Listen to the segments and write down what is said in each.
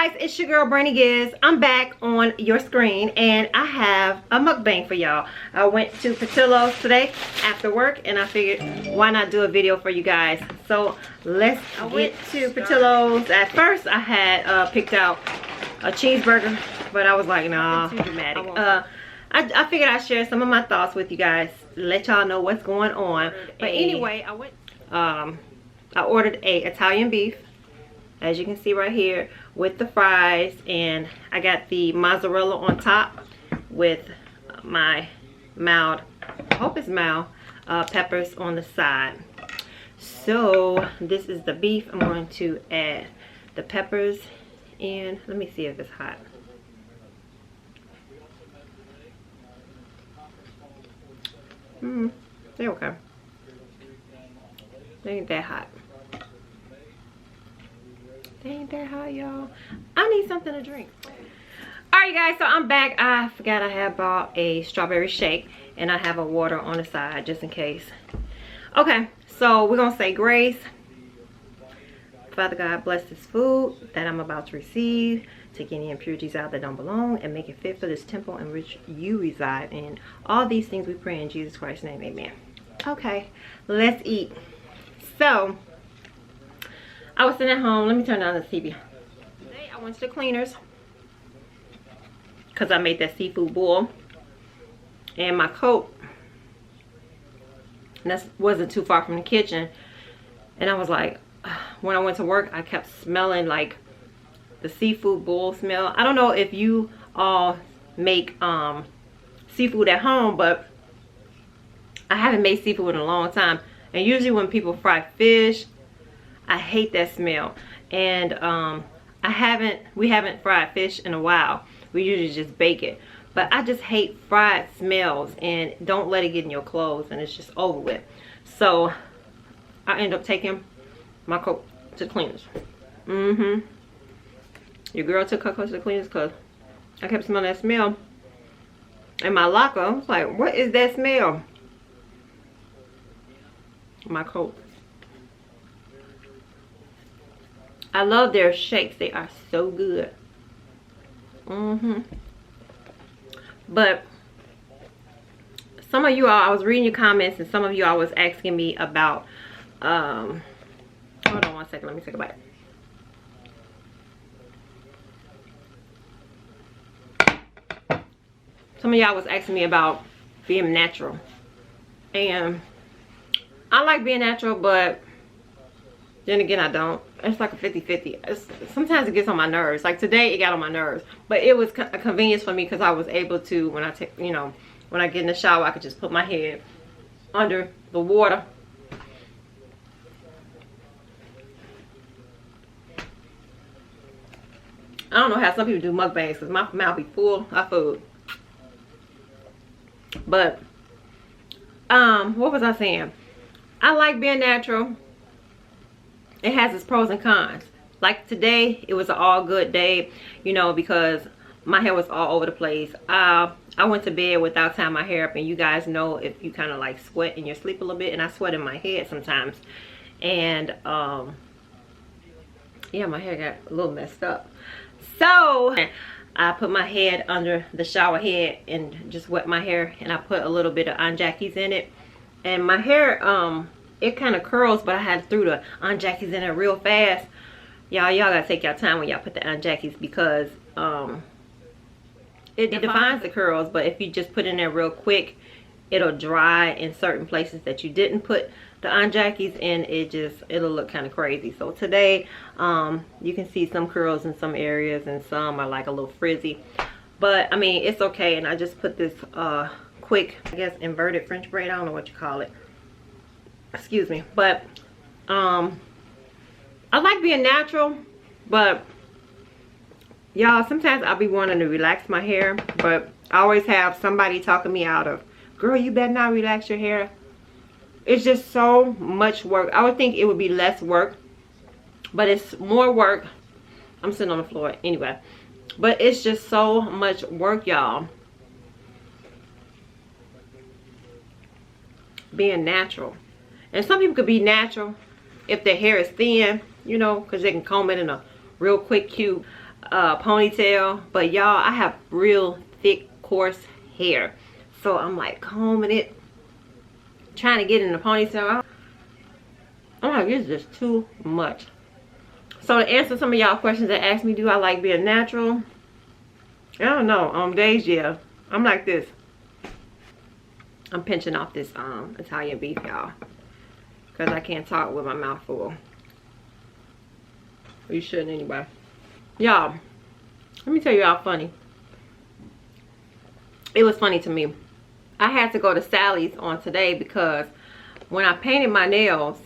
guys, it's your girl Brandy Giz. I'm back on your screen and I have a mukbang for y'all. I went to Patillo's today after work and I figured why not do a video for you guys. So I went to Patillo's. At first I had picked out a cheeseburger, but I was like, nah, too dramatic. I figured I'd share some of my thoughts with you guys, let y'all know what's going on. But anyway, I ordered a Italian beef, as you can see right here, with the fries, and I got the mozzarella on top with my mild, I hope it's mild, peppers on the side. So this is the beef. I'm going to add the peppers in. Let me see if it's hot. They're okay. They ain't that hot. Ain't that hot, y'all? I need something to drink. Alright guys, so I'm back. I forgot I had bought a strawberry shake and I have a water on the side just in case. Okay, so we're gonna say grace. Father God, bless this food that I'm about to receive. Take any impurities out that don't belong and make it fit for this temple in which you reside in. All these things we pray in Jesus Christ's name, amen. Okay, let's eat. So I was sitting at home. Let me turn down the TV. Today I went to the cleaners because I made that seafood boil. And my coat, and that wasn't too far from the kitchen. And I was like, when I went to work, I kept smelling like the seafood boil smell. I don't know if you all make seafood at home, but I haven't made seafood in a long time. And usually when people fry fish, I hate that smell. And we haven't fried fish in a while. We usually just bake it. But I just hate fried smells, and don't let it get in your clothes and it's just over with. So I end up taking my coat to the cleaners. Your girl took her coat to the cleaners because I kept smelling that smell in my locker. I was like, what is that smell? My coat. I love their shakes. They are so good. But some of you all, I was reading your comments, and some of you all was asking me about hold on one second, let me take a bite. Some of y'all was asking me about being natural, and I like being natural, but then again I don't. It's like a 50-50. Sometimes it gets on my nerves. Like today it got on my nerves, but it was a convenience for me because I was able to, when I take, you know, when I get in the shower, I could just put my head under the water. I don't know how some people do mukbangs because my mouth be full of food. But what was I saying? I like being natural. It has its pros and cons. Like today, it was an all good day, you know, because my hair was all over the place. I went to bed without tying my hair up, and you guys know if you kind of like sweat in your sleep a little bit, and I sweat in my head sometimes. And yeah, my hair got a little messed up. So I put my head under the shower head and just wet my hair, and I put a little bit of Aunt Jackie's in it, and my hair it kind of curls, but I had threw the Aunt Jackie's in it real fast. Y'all gotta take your time when y'all put the Aunt Jackie's, because it defines the curls, but if you just put in there real quick, it'll dry in certain places that you didn't put the Aunt Jackie's in. It'll look kind of crazy. So today you can see some curls in some areas and some are like a little frizzy, but I mean it's okay. And I just put this quick, I guess, inverted French braid, I don't know what you call it, excuse me. But I like being natural, but y'all, sometimes I'll be wanting to relax my hair, but I always have somebody talking me out of, girl, you better not relax your hair. It's just so much work. I would think it would be less work, but it's more work. I'm sitting on the floor anyway, but it's just so much work, y'all, being natural. And some people could be natural if their hair is thin, you know, because they can comb it in a real quick cute ponytail. But y'all, I have real thick, coarse hair. So I'm like combing it, trying to get in the ponytail. I'm like, it's just too much. So to answer some of y'all questions that asked me, do I like being natural? I don't know. On days, yeah. I'm like this. I'm pinching off this Italian beef, y'all, because I can't talk with my mouth full. You shouldn't anyway. Y'all, let me tell you how funny. It was funny to me. I had to go to Sally's on today because when I painted my nails,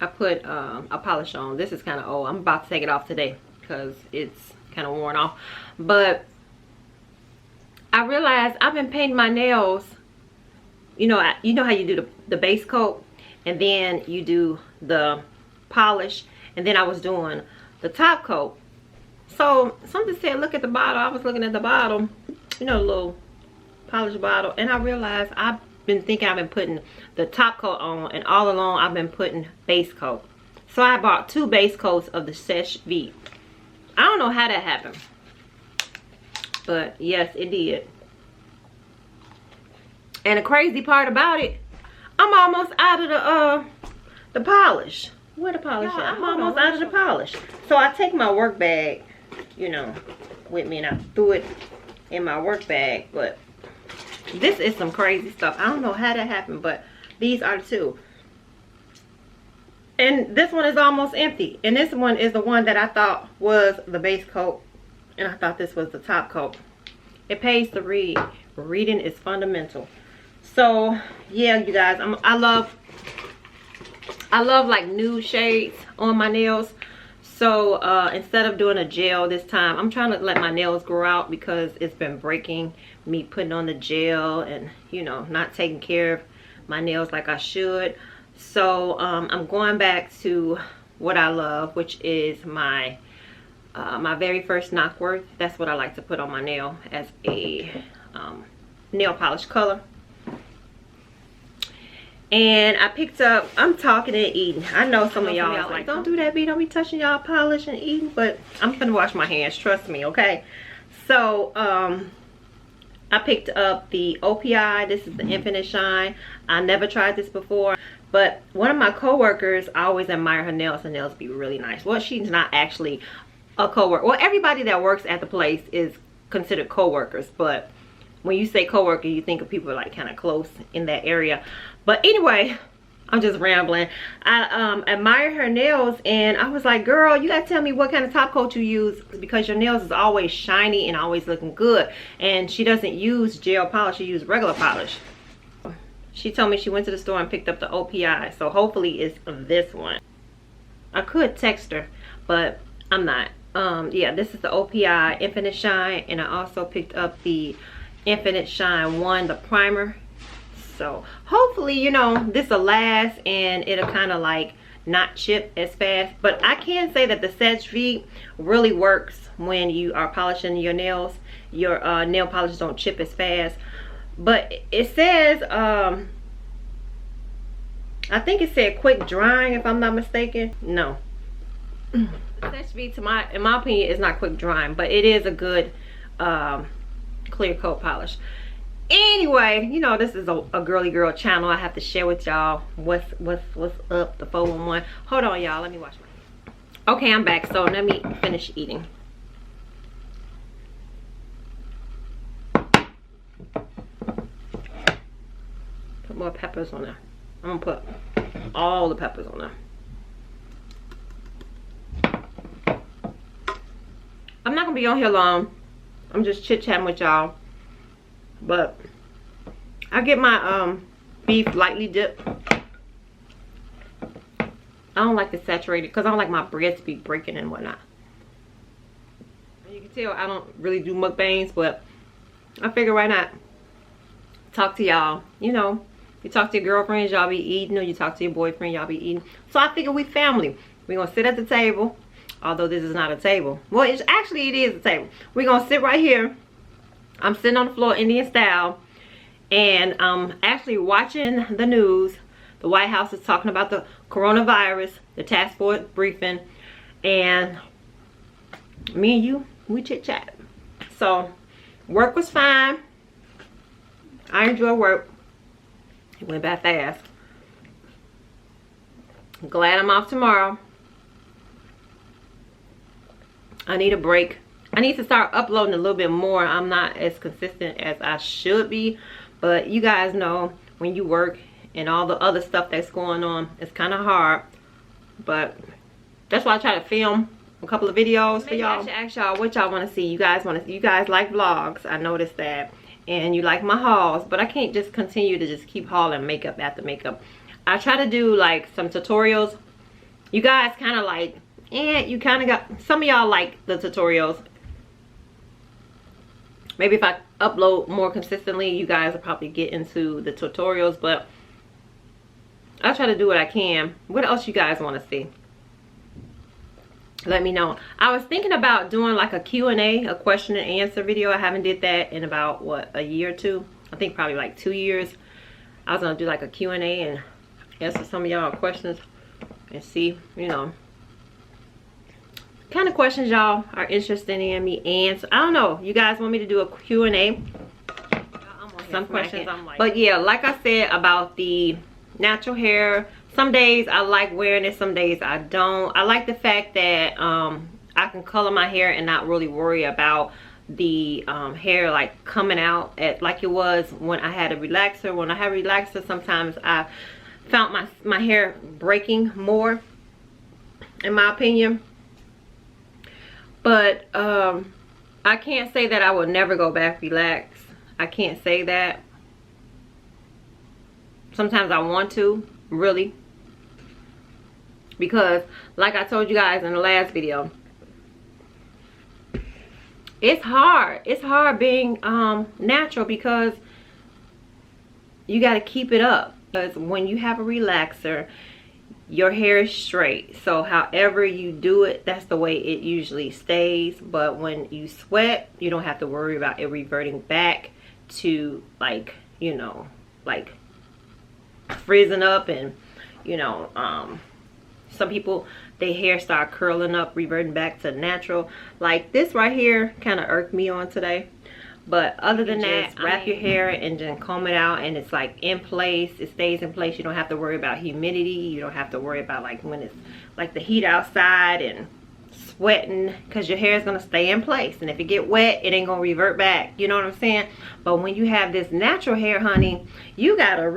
I put a polish on. This is kind of old. I'm about to take it off today because it's kind of worn off. But I realized I've been painting my nails. You know how you do the base coat, and then you do the polish, and then I was doing the top coat. So something said, look at the bottle. I was looking at the bottle, you know, the little polish bottle, and I realized I've been thinking I've been putting the top coat on, and all along I've been putting base coat. So I bought 2 base coats of the Seche Vite. I don't know how that happened, but yes, it did. And the crazy part about it, I'm almost out of the polish. Where the polish at? I'm almost out of the polish. So I take my work bag, you know, with me, and I threw it in my work bag. But this is some crazy stuff. I don't know how that happened, but these are the 2. And this one is almost empty. And this one is the one that I thought was the base coat, and I thought this was the top coat. It pays to read. Reading is fundamental. So yeah, you guys, I love like nude shades on my nails. So instead of doing a gel this time, I'm trying to let my nails grow out because it's been breaking me putting on the gel and, you know, not taking care of my nails like I should. So I'm going back to what I love, which is my my very first Knockworth. That's what I like to put on my nail as a nail polish color. And I picked up, I'm talking and eating. I know some of y'all like, don't do that, B. Don't be touching y'all polish and eating. But I'm gonna wash my hands, trust me, okay? So I picked up the OPI. This is the Infinite Shine. I never tried this before, but one of my co-workers, I always admire her nails. Her nails be really nice. Well, she's not actually a co-worker. Well, everybody that works at the place is considered co-workers, but when you say co-worker, you think of people like kind of close in that area. But anyway, I'm just rambling. I admire her nails, and I was like, girl, you gotta tell me what kind of top coat you use, because your nails is always shiny and always looking good. And she doesn't use gel polish, she uses regular polish. She told me she went to the store and picked up the OPI, so hopefully it's this one. I could text her, but I'm not. Yeah, this is the OPI Infinite Shine, and I also picked up the Infinite Shine 1, the primer. So hopefully, you know, this will last and it'll kind of like not chip as fast. But I can say that the Seche Vite really works when you are polishing your nails. Your nail polishes don't chip as fast. But it says, I think it said quick drying, if I'm not mistaken. No. The Seche Vite, in my opinion, is not quick drying, but it is a good clear coat polish. Anyway, you know, this is a girly girl channel. I have to share with y'all what's up, the 411. Hold on, y'all, let me wash my hands. Okay, I'm back, so let me finish eating. Put more peppers on there. I'm gonna put all the peppers on there. I'm not gonna be on here long. I'm just chit-chatting with y'all. But I get my beef lightly dipped. I don't like it saturated because I don't like my bread to be breaking and whatnot. You can tell I don't really do mukbangs, but I figure why not talk to y'all. You know, you talk to your girlfriends, y'all be eating, or you talk to your boyfriend, y'all be eating. So I figure we family. We're gonna sit at the table, although this is not a table. Well, it is a table. We're gonna sit right here. I'm sitting on the floor Indian style, and I'm actually watching the news. The White House is talking about the coronavirus, the task force briefing, and me and you, we chit chat. So work was fine. I enjoy work. It went by fast. I'm glad I'm off tomorrow. I need a break. I need to start uploading a little bit more. I'm not as consistent as I should be, but you guys know when you work and all the other stuff that's going on, it's kind of hard. But that's why I try to film a couple of videos for y'all. I should ask y'all what y'all want to see. You guys like vlogs. I noticed that. And you like my hauls, but I can't just continue to just keep hauling makeup after makeup. I try to do like some tutorials. You guys kind of like, you kind of got, some of y'all like the tutorials. Maybe if I upload more consistently, you guys will probably get into the tutorials, but I try to do what I can. What else you guys want to see? Let me know. I was thinking about doing like a Q&A, a question and answer video. I haven't did that in about, what, a year or two? I think probably like 2 years. I was going to do like a Q&A and answer some of y'all questions and see, you know, kind of questions y'all are interested in me answer. I don't know. You guys want me to do a Q&A? Some questions I'm like. But yeah, like I said about the natural hair, some days I like wearing it, some days I don't. I like the fact that I can color my hair and not really worry about the hair like coming out at like it was when I had a relaxer. When I had a relaxer, sometimes I found my hair breaking more, in my opinion. But I can't say that I will never go back relax. I can't say that. Sometimes I want to, really. Because like I told you guys in the last video, it's hard. It's hard being natural because you got to keep it up. Because when you have a relaxer, your hair is straight. So however you do it, that's the way it usually stays. But when you sweat, you don't have to worry about it reverting back to like, you know, like frizzing up. And you know, some people, their hair start curling up, reverting back to natural. Like this right here kind of irked me on today. But other than that, wrap your hair and then comb it out, and it's like in place. It stays in place. You don't have to worry about humidity. You don't have to worry about like when it's like the heat outside and sweating, because your hair is going to stay in place. And if it get wet, it ain't going to revert back. You know what I'm saying? But when you have this natural hair, honey, you got to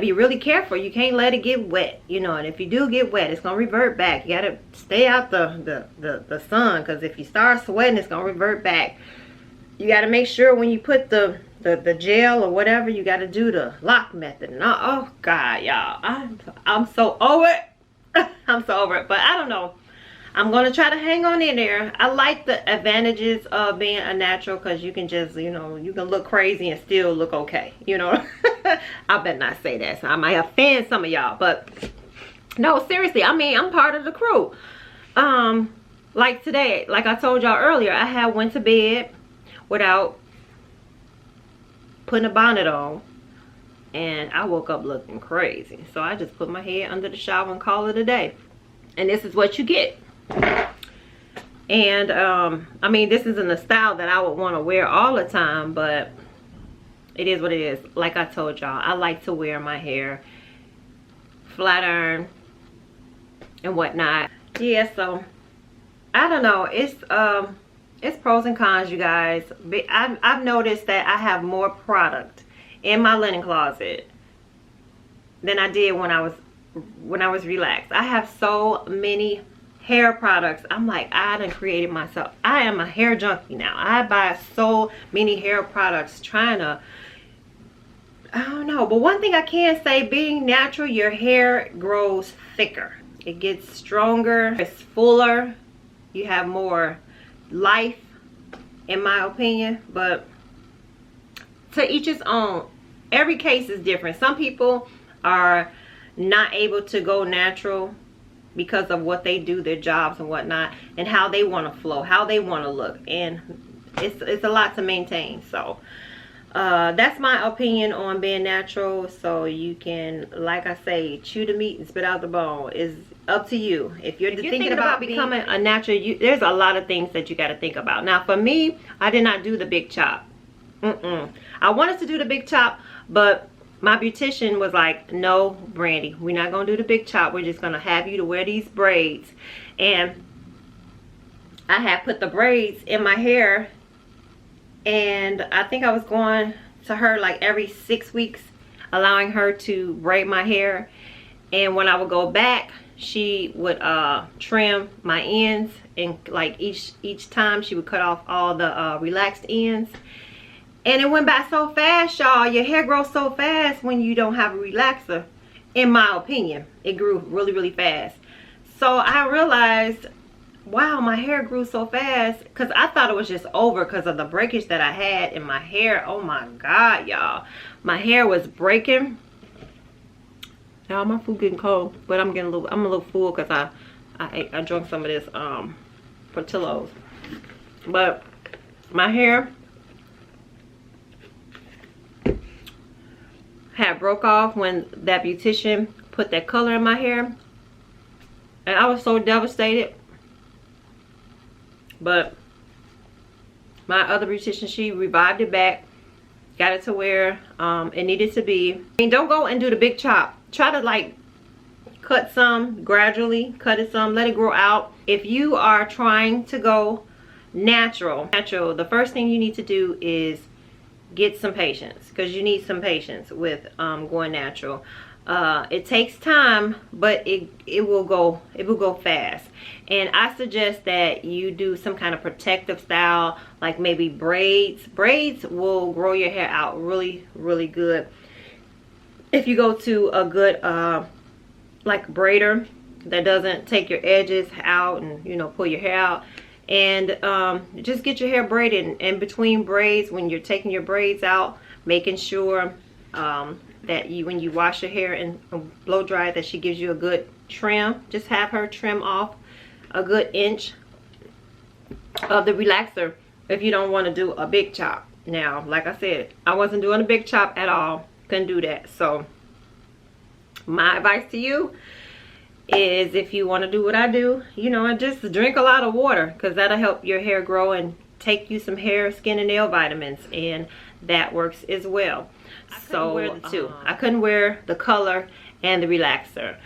be really careful. You can't let it get wet, you know. And if you do get wet, it's gonna revert back. You gotta stay out the sun, because if you start sweating, it's gonna revert back. You gotta make sure when you put the gel or whatever, you gotta do the lock method. And oh God, y'all, I'm so over it. I'm so over it. But I don't know, I'm gonna try to hang on in there. I like the advantages of being a natural, because you can just, you know, you can look crazy and still look okay, you know. I better not say that, so I might offend some of y'all. But no, seriously, I mean, I'm part of the crew. Like today, like I told y'all earlier, I had went to bed without putting a bonnet on, and I woke up looking crazy. So I just put my head under the shower and call it a day. And this is what you get. And I mean, this isn't a style that I would want to wear all the time, but it is what it is. Like I told y'all, I like to wear my hair flat iron and whatnot. Yeah, so I don't know, it's pros and cons, you guys. I've noticed that I have more product in my linen closet than I did when I was relaxed. I have so many hair products. I'm like, I done created myself. I am a hair junkie now. I buy so many hair products trying to, I don't know. But one thing I can say, being natural, your hair grows thicker. It gets stronger. It's fuller. You have more life, in my opinion. But to each his own. Every case is different. Some people are not able to go natural because of what they do, their jobs and whatnot, and how they want to flow, how they want to look, and it's a lot to maintain. So that's my opinion on being natural. So you can, like I say, chew the meat and spit out the bone. Is up to you. If you're thinking about becoming a natural, there's a lot of things that you got to think about. Now for me, I did not do the big chop. I wanted to do the big chop, but my beautician was like, no, Brandy, we're not gonna do the big chop. We're just gonna have you to wear these braids. And I had put the braids in my hair, and I think I was going to her like every 6 weeks, allowing her to braid my hair. And when I would go back, she would trim my ends, and like each time she would cut off all the relaxed ends. And it went by so fast, y'all. Your hair grows so fast when you don't have a relaxer. In my opinion, it grew really, really fast. So I realized, wow, my hair grew so fast, because I thought it was just over because of the breakage that I had in my hair. Oh my God, y'all. My hair was breaking. Now my food getting cold, but I'm a little full because I drank some of this Portillo's. But my hair had broke off when that beautician put that color in my hair, and I was so devastated. But my other beautician, she revived it back, got it to where it needed to be. I mean, don't go and do the big chop. Try to like cut some gradually, cut it some, let it grow out. If you are trying to go natural, the first thing you need to do is get some patience, because you need some patience with going natural. It takes time, but it will go fast. And I suggest that you do some kind of protective style, like maybe braids. Braids will grow your hair out really, really good. If you go to a good like braider that doesn't take your edges out and, you know, pull your hair out. And just get your hair braided. And between braids, when you're taking your braids out, making sure that when you wash your hair and blow dry, that she gives you a good trim. Just have her trim off a good inch of the relaxer if you don't want to do a big chop. Now, like I said, I wasn't doing a big chop at all. Couldn't do that. So my advice to you is, if you want to do what I do, you know, just drink a lot of water, because that'll help your hair grow, and take you some hair, skin, and nail vitamins, and that works as well. So wear the two. I couldn't wear the color and the relaxer.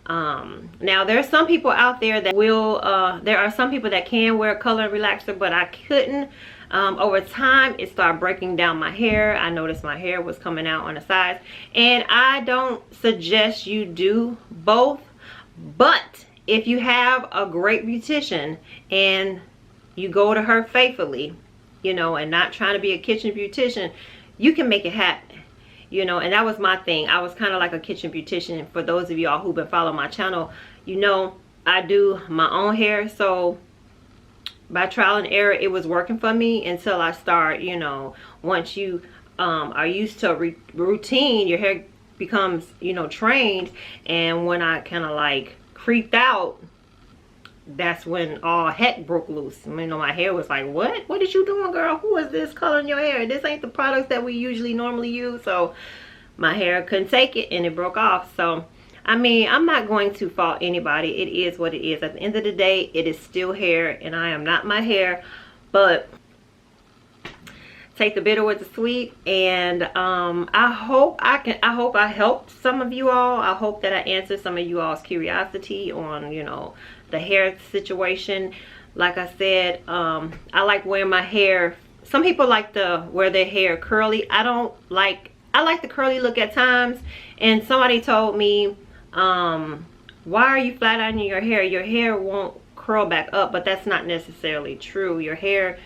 Now there are some people out there that will there are some people that can wear color and relaxer, but I couldn't. Over time it started breaking down my hair. I noticed my hair was coming out on the sides, and I don't suggest you do both. But if you have a great beautician and you go to her faithfully, you know, and not trying to be a kitchen beautician, you can make it happen, you know. And that was my thing. I was kind of like a kitchen beautician. For those of y'all who've been following my channel, you know, I do my own hair. So by trial and error, it was working for me until I start, you know, once you are used to a routine, your hair becomes, you know, trained. And when I kind of like creeped out, that's when all heck broke loose. You know, my hair was like, what is you doing, girl? Who is this coloring your hair? This ain't the products that we usually normally use. So my hair couldn't take it, and it broke off. So I mean, I'm not going to fault anybody. It is what it is. At the end of the day, it is still hair, and I am not my hair. But take the bitter with the sweet. And I hope I helped some of you all. I hope that I answered some of you all's curiosity on, you know, the hair situation. Like I said, I like wearing my hair. Some people like to wear their hair curly. I like the curly look at times. And somebody told me, why are you flat ironing your hair? Your hair won't curl back up. But that's not necessarily true. Your hair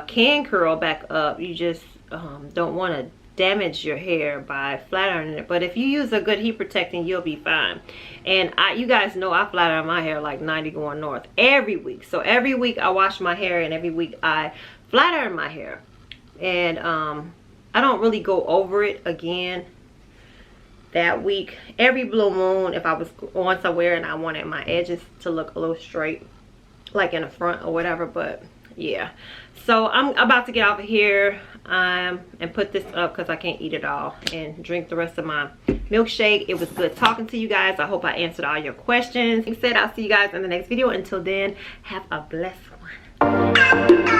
can curl back up. You just don't want to damage your hair by flat ironing it. But if you use a good heat protectant, you'll be fine. And you guys know I flat iron my hair like 90 going north every week. So every week I wash my hair, and every week I flat iron my hair. And I don't really go over it again that week. Every blue moon, if I was on somewhere and I wanted my edges to look a little straight, like in the front or whatever. But yeah. So I'm about to get off of here and put this up because I can't eat it all and drink the rest of my milkshake. It was good talking to you guys. I hope I answered all your questions. Like I said, I'll see you guys in the next video. Until then, have a blessed one.